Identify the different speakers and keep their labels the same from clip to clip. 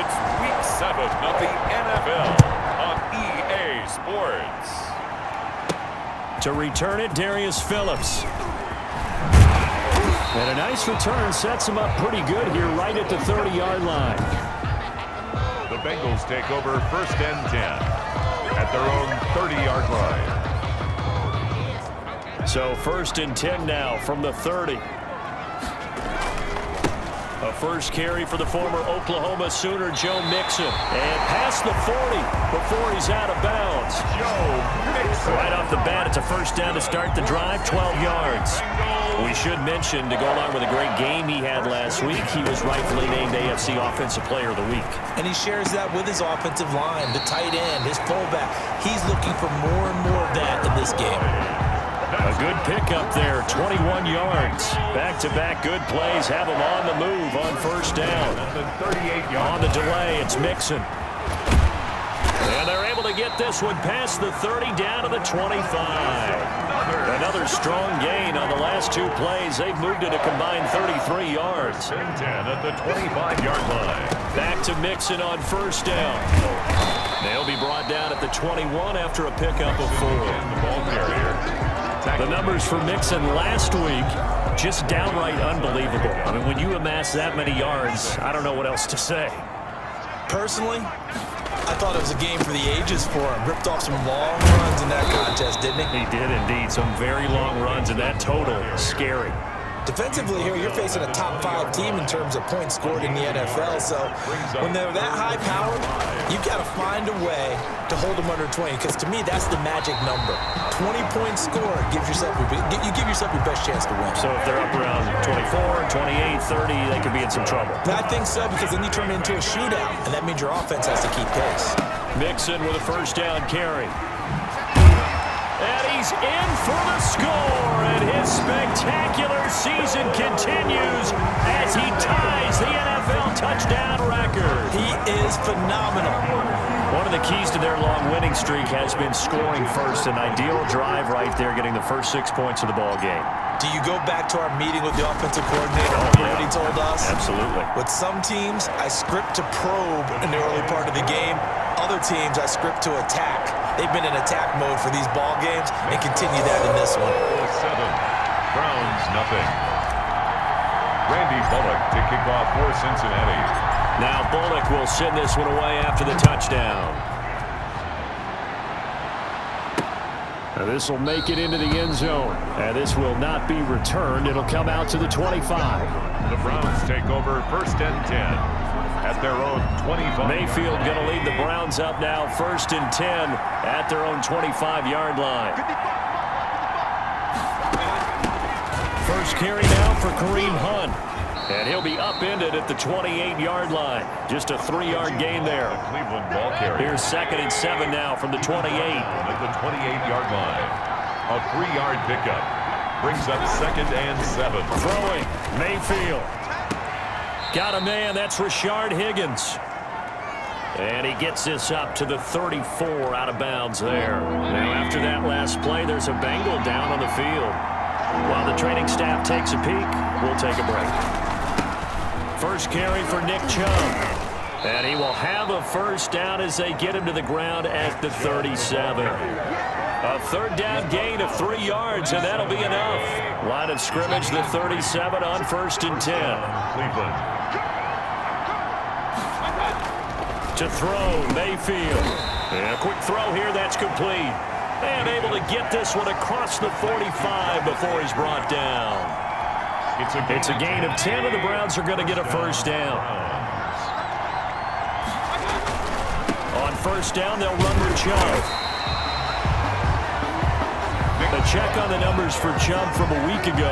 Speaker 1: It's Week 7 of the NFL on EA Sports.
Speaker 2: To return it, Darius Phillips. And a nice return sets him up pretty good here right at the 30-yard line.
Speaker 1: The Bengals take over 1st and 10 at their own 30-yard line.
Speaker 2: So 1st and 10 now from the 30. A first carry for the former Oklahoma Sooner, Joe Mixon. And past the 40 before he's out of bounds.
Speaker 1: Joe Mixon.
Speaker 2: Right off the bat, it's a first down to start the drive, 12 yards. We should mention, to go along with a great game he had last week, he was rightfully named AFC Offensive Player of the Week.
Speaker 3: And he shares that with his offensive line, the tight end, his fullback. He's looking for more and more of that in this game.
Speaker 2: A good pickup there, 21 yards. Back-to-back good plays have him on the move on first down. On the delay, it's Mixon. And they're able to get this one past the 30 down to the 25. Another strong gain on the last two plays. They've moved it a combined 33 yards.
Speaker 1: 10 at the 25-yard line.
Speaker 2: Back to Mixon on first down. They'll be brought down at the 21 after a pickup of 4.
Speaker 1: The ball carrier.
Speaker 2: The numbers for Mixon last week, just downright unbelievable. I mean, when you amass that many yards, I don't know what else to say.
Speaker 3: Personally, I thought it was a game for the ages for him. Ripped off some long runs in that contest, didn't he?
Speaker 2: He did indeed. Some very long runs, and that total is scary.
Speaker 3: Defensively here, you're facing a top 5 team in terms of points scored in the NFL. So when they're that high powered, you've got to find a way to hold them under 20. Because to me, that's the magic number. 20 points scored gives yourself you give yourself your best chance to win.
Speaker 2: So if they're up around 24, 28, 30, they could be in some trouble.
Speaker 3: I think so, because then you turn it into a shootout, and that means your offense has to keep pace.
Speaker 2: Mixon with a first down carry. And he's in for the score, and his spectacular season continues as he ties the NFL touchdown record.
Speaker 3: He is phenomenal.
Speaker 2: One of the keys to their long winning streak has been scoring first. An ideal drive right there, getting the first 6 points of the ball game.
Speaker 3: Do you go back to our meeting with the offensive coordinator? What he told us?
Speaker 2: Absolutely.
Speaker 3: With some teams, I script to probe in the early part of the game. Other teams, I script to attack. They've been in attack mode for these ball games and continue that in this one.
Speaker 1: 7. Browns, nothing. Randy Bullock to kick off for Cincinnati.
Speaker 2: Now Bullock will send this one away after the touchdown. Now this will make it into the end zone. And this will not be returned. It'll come out to the 25.
Speaker 1: The Browns take over 1st and 10 at their own 25.
Speaker 2: Mayfield going to lead the Browns up now 1st and 10 at their own 25-yard line. First carry now for Kareem Hunt. And he'll be upended at the 28-yard line. Just a 3-yard gain there.
Speaker 1: Cleveland ball carrier.
Speaker 2: Here's 2nd and 7 now from the 28.
Speaker 1: At the 28-yard line. A 3-yard pickup. Brings up 2nd and 7.
Speaker 2: Throwing. Mayfield. Got a man. That's Rashard Higgins. And he gets this up to the 34 out of bounds there. Now after that last play, there's a Bengal down on the field. While the training staff takes a peek, we'll take a break. First carry for Nick Chubb. And he will have a first down as they get him to the ground at the 37. A 3rd down gain of 3 yards, and that'll be enough. Line of scrimmage, the 37 on 1st and 10.
Speaker 1: Cleveland.
Speaker 2: To throw, Mayfield. And a quick throw here, that's complete. And able to get this one across the 45 before he's brought down. It's a gain of 10, and the Browns are going to get a first down. On first down, they'll run with Chubb. A check on the numbers for Chubb from a week ago.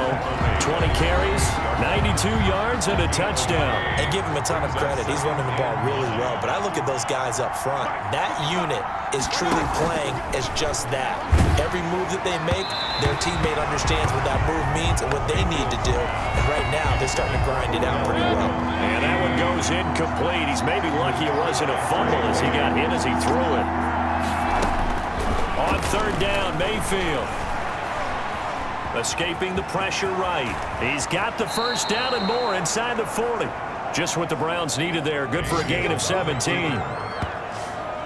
Speaker 2: 20 carries, 92 yards, and a touchdown.
Speaker 3: And give him a ton of credit. He's running the ball really well. But I look at those guys up front. That unit is truly playing as just that. Every move that they make, their teammate understands what that move means and what they need to do. And right now, they're starting to grind it out pretty well.
Speaker 2: And that one goes incomplete. He's maybe lucky it wasn't a fumble as he got hit as he threw it. On 3rd down, Mayfield. Escaping the pressure right. He's got the first down and more inside the 40. Just what the Browns needed there. Good for a gain of 17.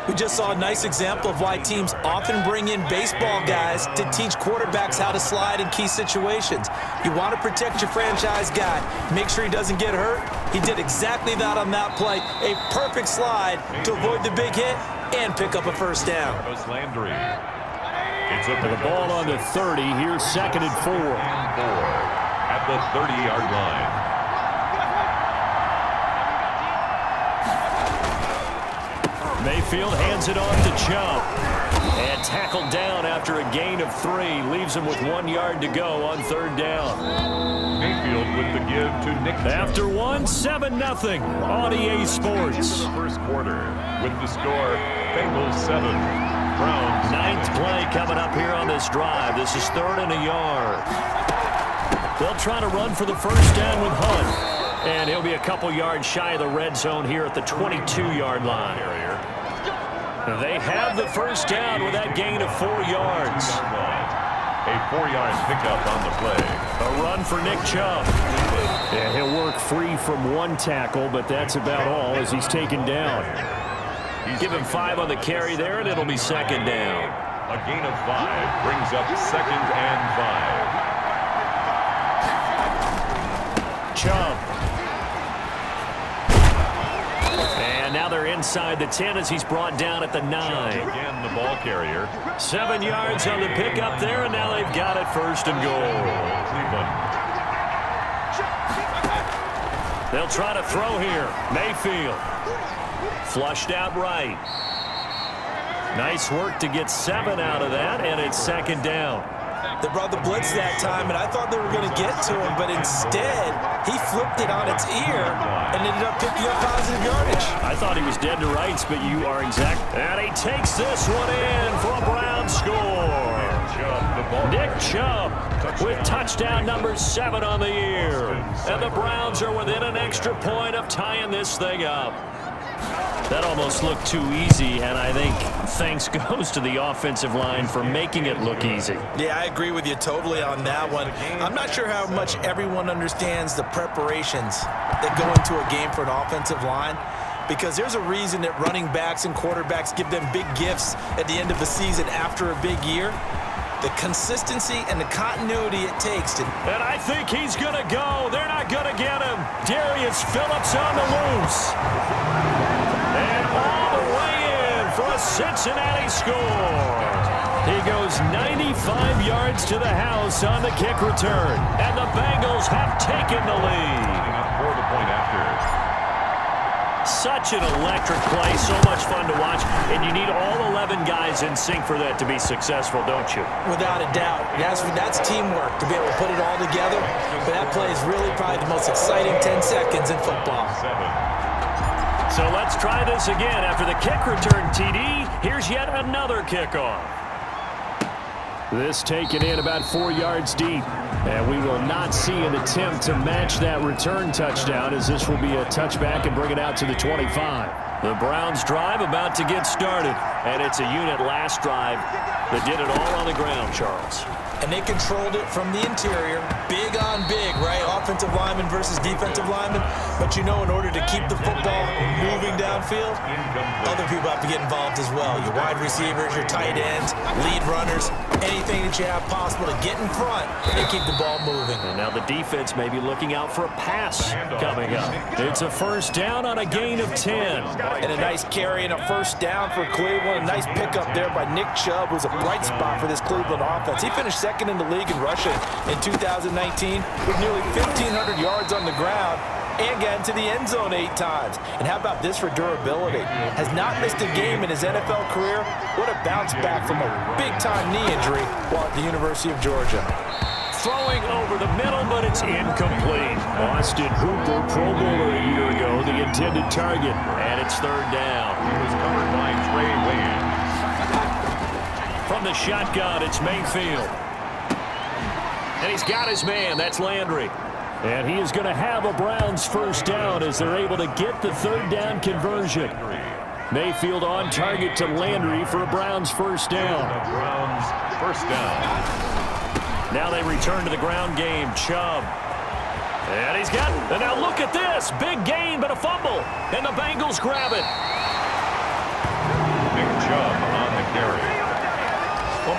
Speaker 3: We just saw a nice example of why teams often bring in baseball guys to teach quarterbacks how to slide in key situations. You want to protect your franchise guy. Make sure he doesn't get hurt. He did exactly that on that play. A perfect slide to avoid the big hit and pick up a first down.
Speaker 1: Landry. It's
Speaker 2: The ball on the 30. Here's 2nd and 4.
Speaker 1: At the 30-yard line.
Speaker 2: Mayfield hands it off to Chubb. And tackled down after a gain of 3. Leaves him with 1 yard to go on 3rd down.
Speaker 1: Mayfield with the give to Nick.
Speaker 2: After 1, 7-0 on EA Sports.
Speaker 1: First quarter with the score, Bengals 7, Browns
Speaker 2: 9th play coming up here on this drive. This is 3rd and a yard. They'll try to run for the first down with Hunt. And he'll be a couple yards shy of the red zone here at the 22-yard line. They have the first down with that gain of 4 yards.
Speaker 1: A 4-yard pickup on the play.
Speaker 2: A run for Nick Chubb. Yeah, he'll work free from 1 tackle, but that's about all as he's taken down. Give him 5 on the carry there, and it'll be 2nd down.
Speaker 1: A gain of 5 brings up 2nd and 5.
Speaker 2: Chubb. And now they're inside the 10 as he's brought down at the 9.
Speaker 1: Again, the ball carrier.
Speaker 2: 7 yards on the pickup there, and now they've got it 1st and goal.
Speaker 1: Cleveland.
Speaker 2: They'll try to throw here. Mayfield. Flushed out right. Nice work to get 7 out of that, and it's 2nd down.
Speaker 3: They brought the blitz that time, and I thought they were going to get to him, but instead, he flipped it on its ear and ended up picking up positive yardage.
Speaker 2: I thought he was dead to rights, but you are exact. And he takes this one in for a Brown score. Nick Chubb with touchdown number 7 on the year. And the Browns are within an extra point of tying this thing up. That almost looked too easy, and I think thanks goes to the offensive line for making it look easy.
Speaker 3: Yeah, I agree with you totally on that one. I'm not sure how much everyone understands the preparations that go into a game for an offensive line, because there's a reason that running backs and quarterbacks give them big gifts at the end of the season after a big year. The consistency and the continuity it takes to...
Speaker 2: And I think he's going to go. They're not going to get him. Darius Phillips on the loose. And all the way in for a Cincinnati score. He goes 95 yards to the house on the kick return. And the Bengals have taken the lead.
Speaker 1: For the point after.
Speaker 2: Such an electric play, so much fun to watch, and you need all 11 guys in sync for that to be successful, don't you?
Speaker 3: Without a doubt. That's teamwork to be able to put it all together, but that play is really probably the most exciting 10 seconds in football.
Speaker 1: 7.
Speaker 2: So let's try this again. After the kick return TD, here's yet another kickoff. This taken in about 4 yards deep. And we will not see an attempt to match that return touchdown, as this will be a touchback and bring it out to the 25. The Browns drive about to get started. And it's a unit last drive that did it all on the ground, Charles.
Speaker 3: And they controlled it from the interior. Big on big, right? Offensive lineman versus defensive lineman. But you know, in order to keep the football moving downfield, other people have to get involved as well. Your wide receivers, your tight ends, lead runners, anything that you have possible to get in front and keep the ball moving.
Speaker 2: And now the defense may be looking out for a pass coming up. It's a first down on a gain of 10.
Speaker 3: And a nice carry and a first down for Cleveland. A nice pickup there by Nick Chubb, who's a bright spot for this Cleveland offense. He finished second in the league in rushing in 2019 with nearly 1,500 yards on the ground and got into the end zone 8 times. And how about this for durability? Has not missed a game in his NFL career. What a bounce back from a big-time knee injury while at the University of Georgia.
Speaker 2: Throwing over the middle, but it's incomplete. Austin Hooper, Pro Bowler a year ago, the intended target. And it's 3rd down.
Speaker 1: He was covered by Trey Wayne.
Speaker 2: From the shotgun, it's Mayfield. And he's got his man. That's Landry. And he is going to have a Browns first down as they're able to get the 3rd down conversion. Mayfield on target to Landry for a Browns first down.
Speaker 1: Browns first down.
Speaker 2: Now they return to the ground game. Chubb. And he's got it. And now look at this. Big gain, but a fumble. And the Bengals grab it.
Speaker 1: Big job on the carry.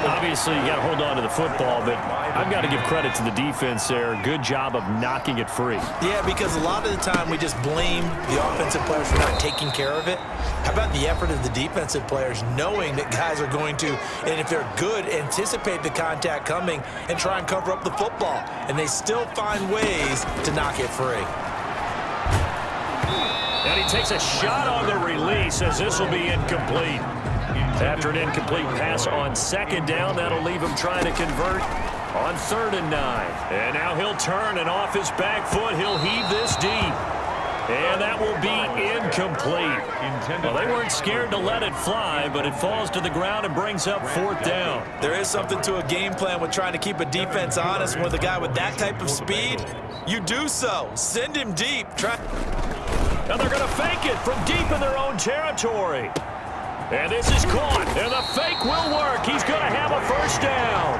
Speaker 2: Obviously, you got to hold on to the football, but I've got to give credit to the defense there. Good job of knocking it free.
Speaker 3: Yeah, because a lot of the time we just blame the offensive players for not taking care of it. How about the effort of the defensive players knowing that guys are going to, and if they're good, anticipate the contact coming and try and cover up the football. And they still find ways to knock it free.
Speaker 2: And he takes a shot on the release as this will be incomplete. After an incomplete pass on second down, that'll leave him trying to convert on 3rd and 9. And now he'll turn, and off his back foot, he'll heave this deep. And that will be incomplete. Well, they weren't scared to let it fly, but it falls to the ground and brings up 4th down.
Speaker 3: There is something to a game plan with trying to keep a defense honest. With a guy with that type of speed, you do so. Send him deep.
Speaker 2: And they're going to fake it from deep in their own territory. And this is caught, and the fake will work. He's going to have a 1st down.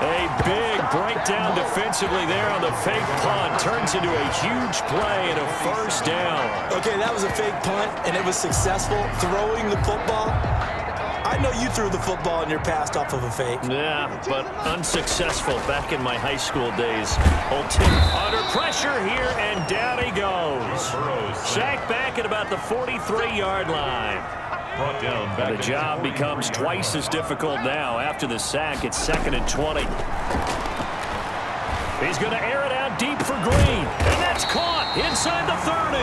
Speaker 2: A big breakdown defensively there on the fake punt. Turns into a huge play and a 1st down.
Speaker 3: Okay, that was a fake punt, and it was successful. Throwing the football. I know you threw the football in your pass off of a fake.
Speaker 2: Yeah, but unsuccessful back in my high school days. Old Tim under pressure here, and down he goes. Sacked back at about the 43-yard line. And the job becomes twice as difficult now. After the sack, it's 2nd and 20. He's going to air it out deep for Green. And that's caught inside the 30.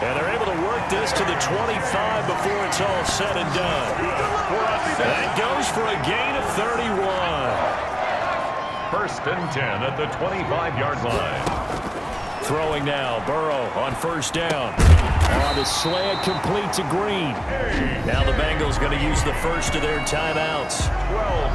Speaker 2: And they're able to work this to the 25 before it's all said and done. That goes for a gain of 31.
Speaker 1: 1st and 10 at the 25-yard line.
Speaker 2: Throwing now, Burrow on 1st down. On the slant, complete to Green. Now the Bengals going to use the first of their timeouts,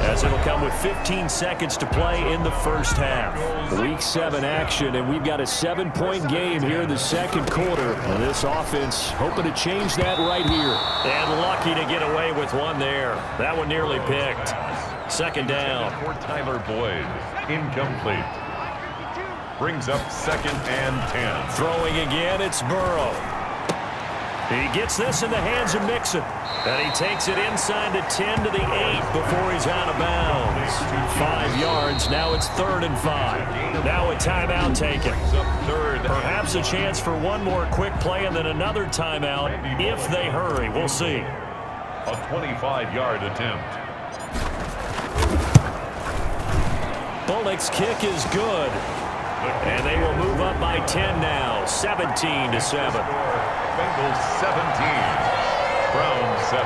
Speaker 2: as it'll come with 15 seconds to play in the 1st half. Week 7 action, and we've got a 7-point game here in the 2nd quarter. And this offense hoping to change that right here. And lucky to get away with one there. That one nearly picked. 2nd down.
Speaker 1: For Tyler Boyd, incomplete. Brings up 2nd and 10.
Speaker 2: Throwing again, it's Burrow. He gets this in the hands of Mixon. And he takes it inside the 10 to the 8 before he's out of bounds. 5 yards, now it's 3rd and 5. Now a timeout taken. Perhaps a chance for one more quick play and then another timeout if they hurry. We'll see.
Speaker 1: A 25-yard attempt.
Speaker 2: Bullock's kick is good. And they will move up by 10 now, 17-7.
Speaker 1: Bengals 17, Browns 7.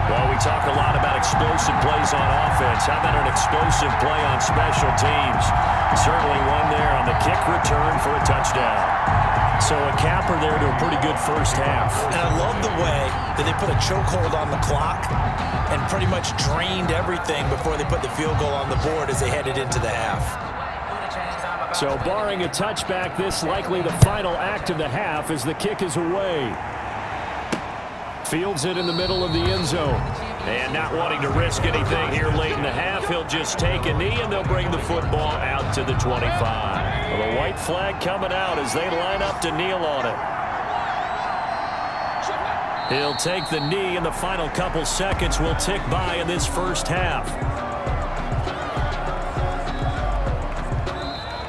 Speaker 2: Well, we talk a lot about explosive plays on offense. How about an explosive play on special teams? Certainly one there on the kick return for a touchdown. So a capper there to a pretty good 1st half.
Speaker 3: And I love the way that they put a chokehold on the clock and pretty much drained everything before they put the field goal on the board as they headed into the half.
Speaker 2: So barring a touchback, this likely the final act of the half as the kick is away. Fields it in the middle of the end zone. And not wanting to risk anything here late in the half, he'll just take a knee and they'll bring the football out to the 25. Well, the white flag coming out as they line up to kneel on it. He'll take the knee and the final couple seconds will tick by in this 1st half.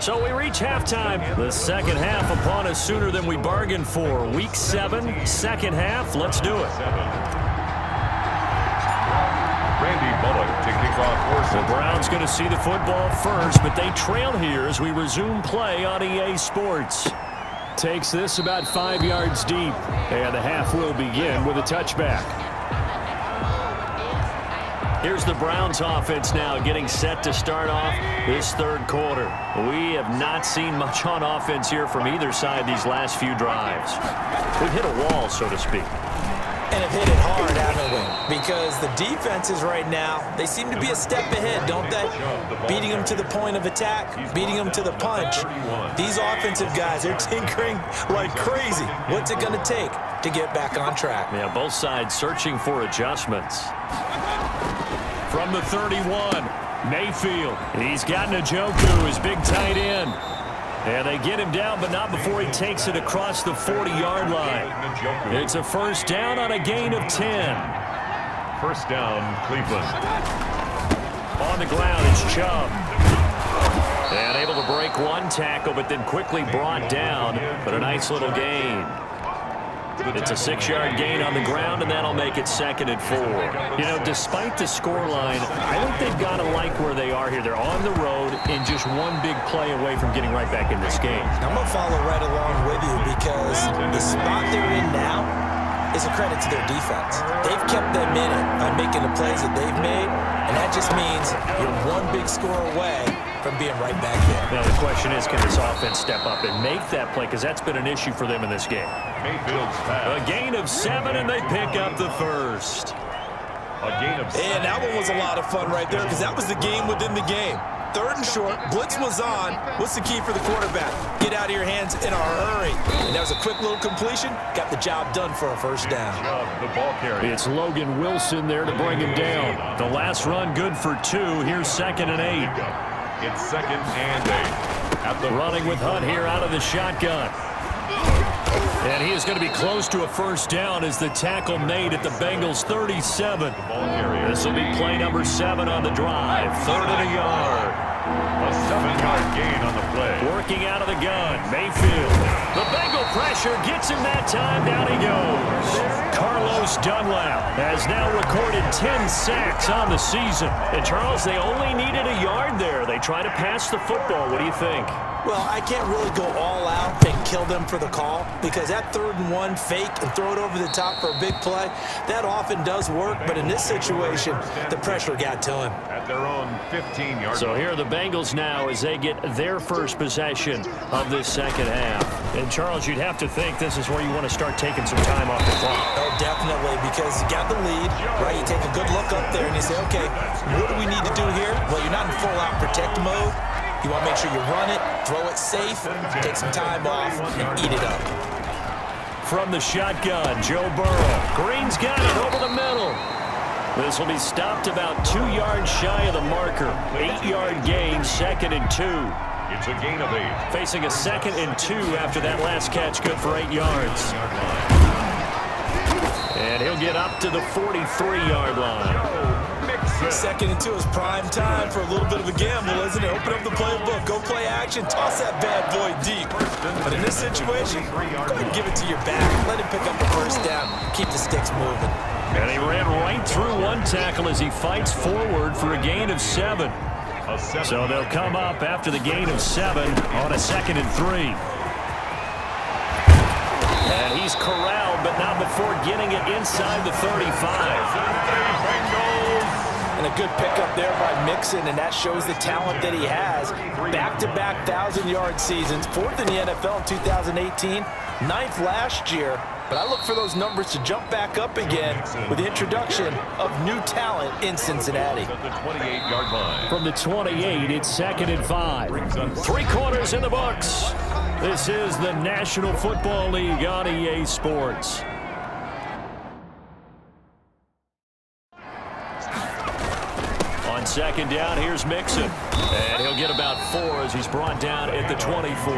Speaker 2: So we reach halftime. The 2nd half upon us sooner than we bargained for. Week 7, 2nd half. Let's do it.
Speaker 1: Randy Bullock to kick off.
Speaker 2: The Browns going to see the football first, but they trail here as we resume play on EA Sports. Takes this about 5 yards deep, and the half will begin with a touchback. Here's the Browns offense now getting set to start off this 3rd quarter. We have not seen much on offense here from either side these last few drives. We've hit a wall, so to speak.
Speaker 3: And have hit it hard, haven't we? Because the defenses right now, they seem to be a step ahead, don't they? Beating them to the point of attack, beating them to the punch. These offensive guys, they're tinkering like crazy. What's it going to take to get back on track?
Speaker 2: Yeah, both sides searching for adjustments. From the 31, Mayfield. He's got Njoku, his big tight end. And they get him down, but not before he takes it across the 40-yard line. It's a first down on a gain of 10.
Speaker 1: First down, Cleveland.
Speaker 2: On the ground, it's Chubb. And able to break one tackle, but then quickly brought down. But a nice little gain. It's a 6-yard gain on the ground, and that'll make it 2nd and 4. You know, despite the scoreline, I think they've got to like where they are here. They're on the road and just one big play away from getting right back in this game.
Speaker 3: I'm going to follow right along with you because the spot they're in now is a credit to their defense. They've kept them in it by making the plays that they've made, and that just means you're one big score away from being right back there.
Speaker 2: Now, the question is, can this offense step up and make that play? Because that's been an issue for them in this game.
Speaker 1: Mayfield's pass.
Speaker 2: A gain of 7, and they pick up the first.
Speaker 1: A gain of 7.
Speaker 3: And that one was a lot of fun right there because that was the game within the game. 3rd and short, blitz was on. What's the key for the quarterback? Get out of your hands in a hurry. And that was a quick little completion. Got the job done for a first down.
Speaker 1: The ball carrier.
Speaker 2: It's Logan Wilson there to bring him down. The last run good for 2. Here's 2nd and 8.
Speaker 1: It's 2nd and 8. At the
Speaker 2: running with Hunt here out of the shotgun. And he is going to be close to a first down as the tackle made at the Bengals 37. This will be play number 7 on the drive. 3rd and a yard.
Speaker 1: A 7-yard gain on the play.
Speaker 2: Working out of the gun, Mayfield. The Bengal pressure gets him that time. Down he goes. Carlos Dunlap has now recorded 10 sacks on the season. And, Charles, they only needed a yard there. They try to pass the football. What do you think?
Speaker 3: Well, I can't really go all out and kill them for the call because that 3rd and 1 fake and throw it over the top for a big play, that often does work. But in this situation, the pressure got to him.
Speaker 1: At their own 15-yard.
Speaker 2: So here are the Bengals now as they get their first possession of this second half. And, Charles, you'd have to think this is where you want to start taking some time off the clock.
Speaker 3: Oh, definitely, because you got the lead, right? You take a good look up there and you say, okay, what do we need to do here? Well, you're not in full-out protect mode. You want to make sure you run it, throw it safe, take some time off, and eat it up.
Speaker 2: From the shotgun, Joe Burrow. Green's got it over the middle. This will be stopped about 2 yards shy of the marker. 8-yard gain, 2nd and 2.
Speaker 1: It's a gain of 8.
Speaker 2: Facing a 2nd and 2 after that last catch, good for 8 yards. And he'll get up to the 43-yard line.
Speaker 3: 2nd and 2 is prime time for a little bit of a gamble, isn't it? Open up the playbook, go play action, toss that bad boy deep. But in this situation, go ahead and give it to your back. Let him pick up the first down. Keep the sticks moving.
Speaker 2: And he ran right through one tackle as he fights forward for a gain of 7. So they'll come up after the gain of 7 on a 2nd and 3. And he's corralled, but not before getting it inside the 35.
Speaker 3: And a good pickup there by Mixon, and that shows the talent that he has. Back-to-back 1,000-yard seasons, 4th in the NFL in 2018, 9th last year. But I look for those numbers to jump back up again with the introduction of new talent in Cincinnati.
Speaker 2: From the 28, it's 2nd and 5. 3 quarters in the books. This is the National Football League on EA Sports. On 2nd down, here's Mixon. And he'll get about 4 as he's brought down at the 24.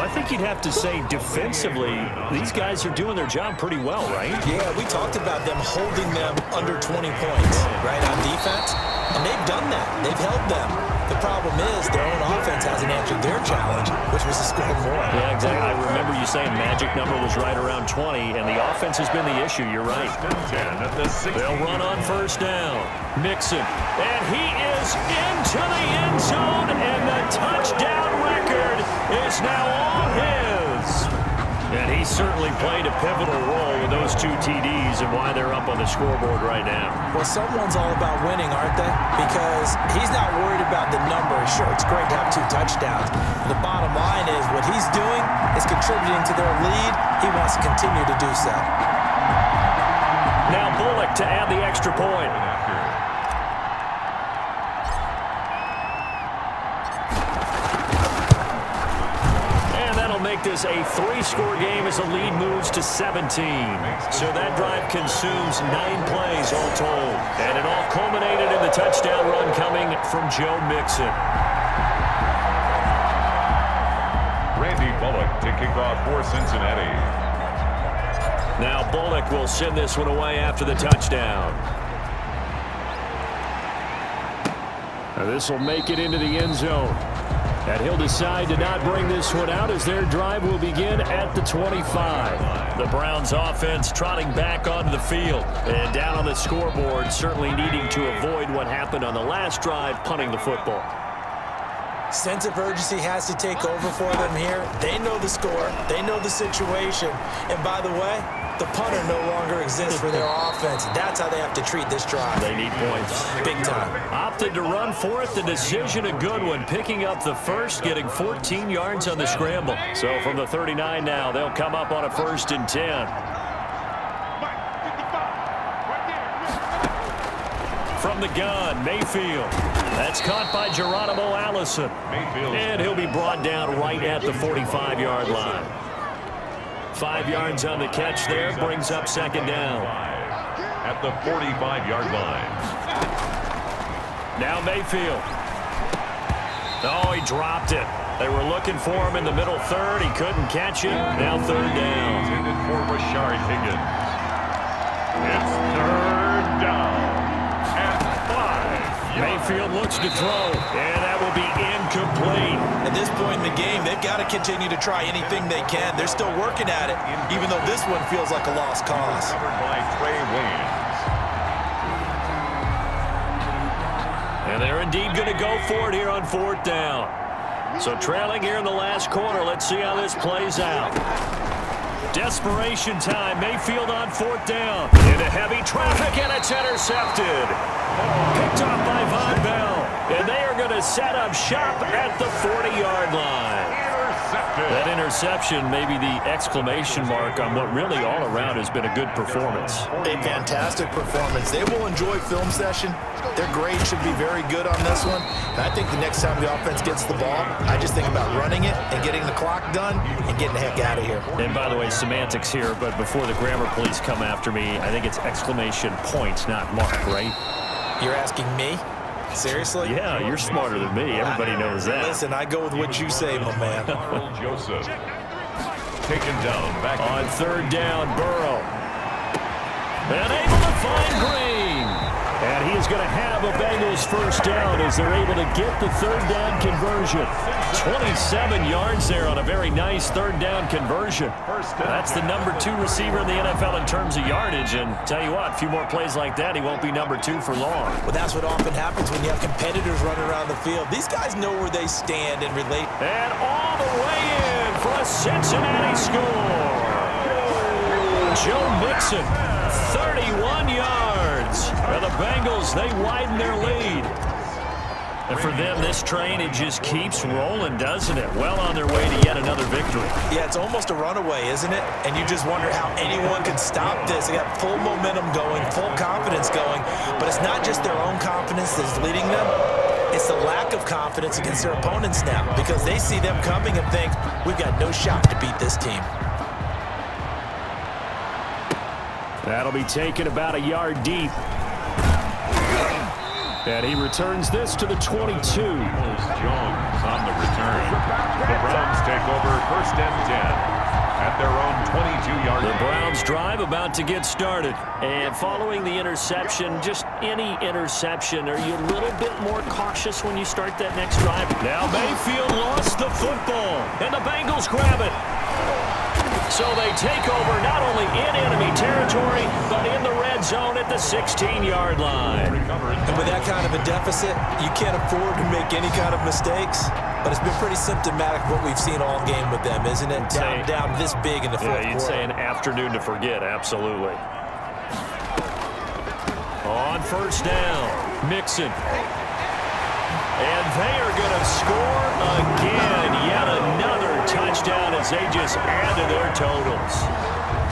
Speaker 2: I think you'd have to say defensively, these guys are doing their job pretty well, right?
Speaker 3: Yeah, we talked about them holding them under 20 points, right, on defense. And they've done that. They've held them. The problem is their own offense hasn't answered their challenge, which was to score more.
Speaker 2: Yeah, exactly. I remember you saying magic number was right around 20, and the offense has been the issue. You're right. They'll run on first down. Mixon. And he is into the end zone, and the touchdown record is now all his. And he certainly played a pivotal role with those 2 TDs and why they're up on the scoreboard right now.
Speaker 3: Well, someone's all about winning, aren't they? Because he's not worried about the numbers. Sure, it's great to have 2 touchdowns. But the bottom line is what he's doing is contributing to their lead. He wants to continue to do so.
Speaker 2: Now Bullock to add the extra point. Make this a 3-score game as the lead moves to 17. So that drive consumes 9 plays all told. And it all culminated in the touchdown run coming from Joe Mixon.
Speaker 1: to kick off for Cincinnati.
Speaker 2: Now Bullock will send this one away after the touchdown. Now this will make it into the end zone. And he'll decide to not bring this one out as their drive will begin at the 25. The Browns offense trotting back onto the field. And down on the scoreboard, certainly needing to avoid what happened on the last drive, punting the football.
Speaker 3: Sense of urgency has to take over for them here. They know the score. They know the situation. And by the way, the punter no longer exists for their offense. That's how they have to treat this drive.
Speaker 2: They need points.
Speaker 3: Big time.
Speaker 2: Opted to run for it. The decision a good one. Picking up the first, getting 14 yards on the scramble. So from the 39 now, they'll come up on a 1st and 10. From the gun, Mayfield. That's caught by Geronimo Allison. And he'll be brought down right at the 45-yard line. 5 yards on the catch there, brings up 2nd down.
Speaker 1: At the 45-yard line.
Speaker 2: Now Mayfield. Oh, he dropped it. They were looking for him in the middle 3rd. He couldn't catch it. Now 3rd down.
Speaker 1: Intended for Rashard Higgins. It's 3rd down.
Speaker 2: Mayfield looks to throw, and that will be incomplete.
Speaker 3: At this point in the game, they've got to continue to try anything they can. They're still working at it, even though this one feels like a lost cause.
Speaker 1: Covered by Trey Williams.
Speaker 2: And they're indeed going to go for it here on 4th down. So trailing here in the last quarter. Let's see how this plays out. Desperation time. Mayfield on 4th down. Into heavy traffic, and it's intercepted. Picked off by Von Bell. And they are going to set up shop at the 40-yard line. That interception may be the exclamation mark on what really all around has been a good performance.
Speaker 3: A fantastic performance. They will enjoy film session. Their grade should be very good on this one. And I think the next time the offense gets the ball, I just think about running it and getting the clock done and getting the heck out of here.
Speaker 2: And by the way, semantics here, but before the grammar police come after me, I think it's exclamation point, not mark, right?
Speaker 3: You're asking me? Seriously?
Speaker 2: Yeah, you're smarter than me. Everybody knows that.
Speaker 3: Listen, I go with what you say, my man.
Speaker 1: Joseph. Taken down back
Speaker 2: on 3rd down, Burrow. And able to find Green. And he's going to have a Bengals 1st down as they're able to get the 3rd down conversion. 27 yards there on a very nice 3rd down conversion. That's the number 2 receiver in the NFL in terms of yardage. And tell you what, a few more plays like that, he won't be number 2 for long.
Speaker 3: Well, that's what often happens when you have competitors running around the field. These guys know where they stand and relate.
Speaker 2: And all the way in for a Cincinnati score. Joe Mixon, 31 yards. And the Bengals, they widen their lead. And for them, this train, it just keeps rolling, doesn't it? Well on their way to yet another victory.
Speaker 3: Yeah, it's almost a runaway, isn't it? And you just wonder how anyone can stop this. They got full momentum going, full confidence going. But it's not just their own confidence that's leading them. It's the lack of confidence against their opponents now, because they see them coming and think, we've got no shot to beat this team.
Speaker 2: That'll be taken about a yard deep. And he returns this to the 22.
Speaker 1: Jones on the return. The Browns take over 1st and 10 at their own 22-yard line.
Speaker 2: The Browns drive about to get started. And following the interception, just any interception, are you a little bit more cautious when you start that next drive? Now Mayfield lost the football, and the Bengals grab it. So they take over not only in enemy territory, but in the red zone at the 16-yard line.
Speaker 3: And with that kind of a deficit, you can't afford to make any kind of mistakes. But it's been pretty symptomatic of what we've seen all game with them, isn't it? Down this big in the fourth quarter.
Speaker 2: Yeah, you'd say an afternoon to forget, absolutely. On 1st down, Mixon. And they are going to score again. Yet another touchdown as they just add to their totals.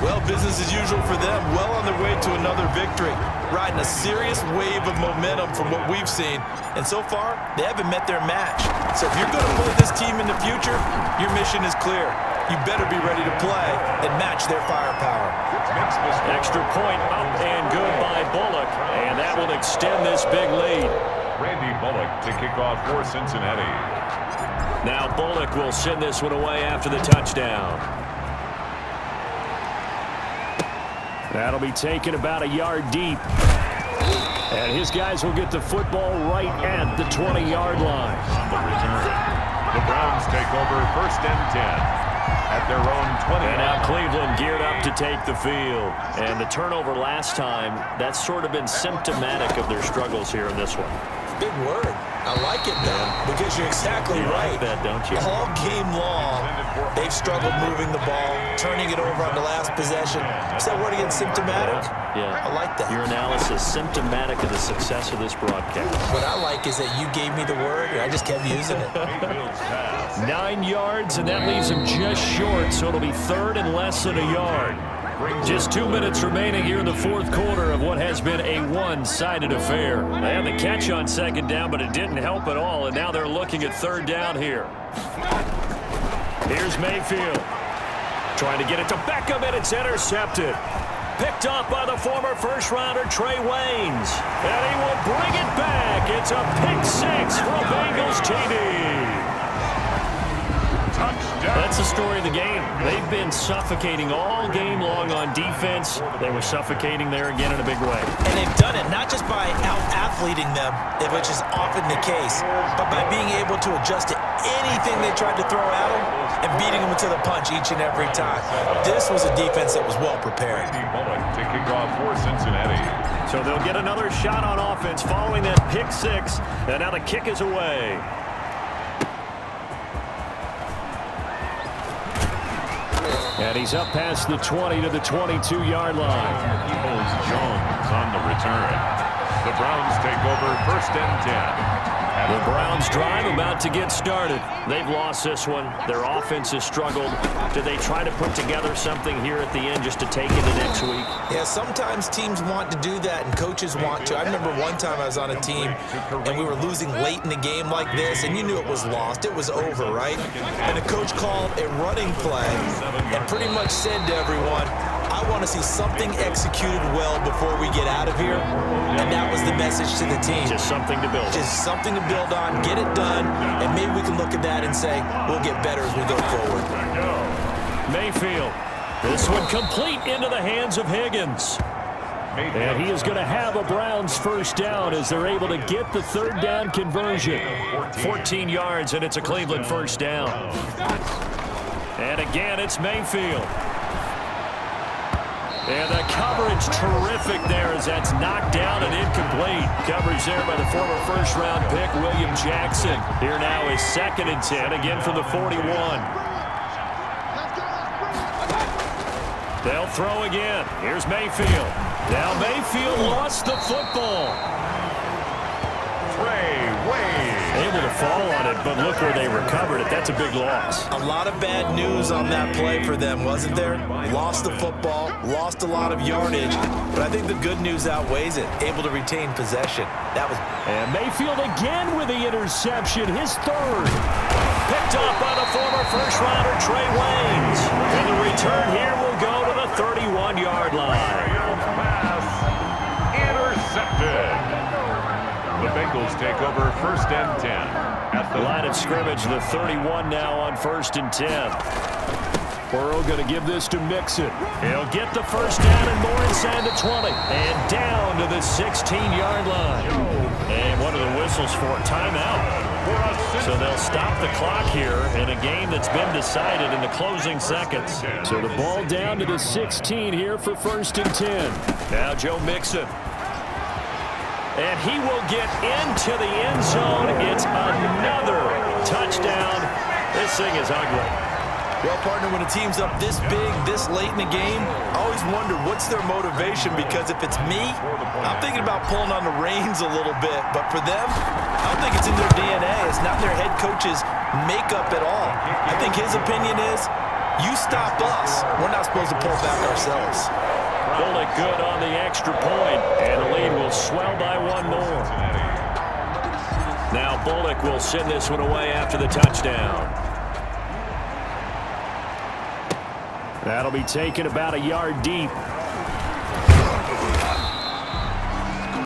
Speaker 3: Well, business as usual for them. Well on their way to another victory. Riding a serious wave of momentum from what we've seen. And so far, they haven't met their match. So if you're going to play this team in the future, your mission is clear. You better be ready to play and match their firepower.
Speaker 2: Extra point up and good by Bullock. And that will extend this big lead.
Speaker 1: Randy Bullock to kick off for Cincinnati.
Speaker 2: Now Bullock will send this one away after the touchdown. That'll be taken about a yard deep. And his guys will get the football right at the 20-yard line.
Speaker 1: On the return, the Browns take over 1st and 10 at their own 20.
Speaker 2: And now Cleveland geared up to take the field. And the turnover last time, that's sort of been symptomatic of their struggles here in this one.
Speaker 3: Big word. I like it, though, because you're exactly right.
Speaker 2: Like that, don't you?
Speaker 3: All game long, they've struggled moving the ball, turning it over on the last possession. Is that word again, symptomatic?
Speaker 2: Yeah.
Speaker 3: I like that.
Speaker 2: Your analysis symptomatic of the success of this broadcast.
Speaker 3: What I like is that you gave me the word, and I just kept using it.
Speaker 2: 9 yards, and that leaves him just short, so it'll be 3rd and less than a yard. Just 2 minutes remaining here in the 4th quarter of what has been a one-sided affair. They had the catch on 2nd down, but it didn't help at all, and now they're looking at 3rd down here. Here's Mayfield. Trying to get it to Beckham, and it's intercepted. Picked off by the former first-rounder Trey Waynes. And he will bring it back. It's a pick 6 for Bengals TD. That's the story of the game. They've been suffocating all game long on defense. They were suffocating there again in a big way.
Speaker 3: And they've done it not just by out-athleting them, which is often the case, but by being able to adjust to anything they tried to throw at them and beating them to the punch each and every time. This was a defense that was well prepared.
Speaker 1: To kick off for Cincinnati.
Speaker 2: So they'll get another shot on offense following that pick 6, and now the kick is away. And he's up past the 20 to the 22-yard line.
Speaker 1: He holds Jones on the return. The Browns take over 1st and 10.
Speaker 2: The Browns drive about to get started. They've lost this one. Their offense has struggled. Do they try to put together something here at the end just to take into next week?
Speaker 3: Yeah, sometimes teams want to do that and coaches want to. I remember one time I was on a team and we were losing late in the game like this, and you knew it was lost. It was over, right? And the coach called a running play and pretty much said to everyone, I want to see something executed well before we get out of here. And that was the message to the team.
Speaker 2: Just something to build on.
Speaker 3: Just something to build on, get it done, and maybe we can look at that and say, we'll get better as we go forward.
Speaker 2: Mayfield. This one complete into the hands of Higgins. And he is going to have a Browns 1st down as they're able to get the 3rd down conversion. 14 yards, and it's a Cleveland 1st down. And again, it's Mayfield. And the coverage terrific there as that's knocked down and incomplete. Coverage there by the former first-round pick, William Jackson. Here now is 2nd and 10, again from the 41. They'll throw again. Here's Mayfield. Now Mayfield lost the football. Able to fall on it, but look where they recovered it. That's a big loss.
Speaker 3: A lot of bad news on that play for them, wasn't there? Lost the football, lost a lot of yardage, but I think the good news outweighs it. Able to retain possession. That was.
Speaker 2: And Mayfield again with the interception, his 3rd. Picked off by the former first-rounder Trey Waynes. And the return here will go to the 31-yard line.
Speaker 1: Intercepted. The Bengals take over 1st and 10 at the
Speaker 2: line of scrimmage. The 31 now on 1st and 10. Burrow going to give this to Mixon. He'll get the 1st down and more inside the 20. And down to the 16-yard line. And what are the whistles for? Timeout. So they'll stop the clock here in a game that's been decided in the closing seconds. So the ball down to the 16 here for 1st and 10. Now Joe Mixon. And he will get into the end zone. It's another touchdown. This thing is ugly.
Speaker 3: Well, partner, when a team's up this big, this late in the game, I always wonder what's their motivation, because if it's me, I'm thinking about pulling on the reins a little bit. But for them, I don't think it's in their DNA. It's not their head coach's makeup at all. I think his opinion is, you stop us. We're not supposed to pull back ourselves.
Speaker 2: Bullock good on the extra point, and the lead will swell by 1 more. Now Bullock will send this one away after the touchdown. That'll be taken about a yard deep.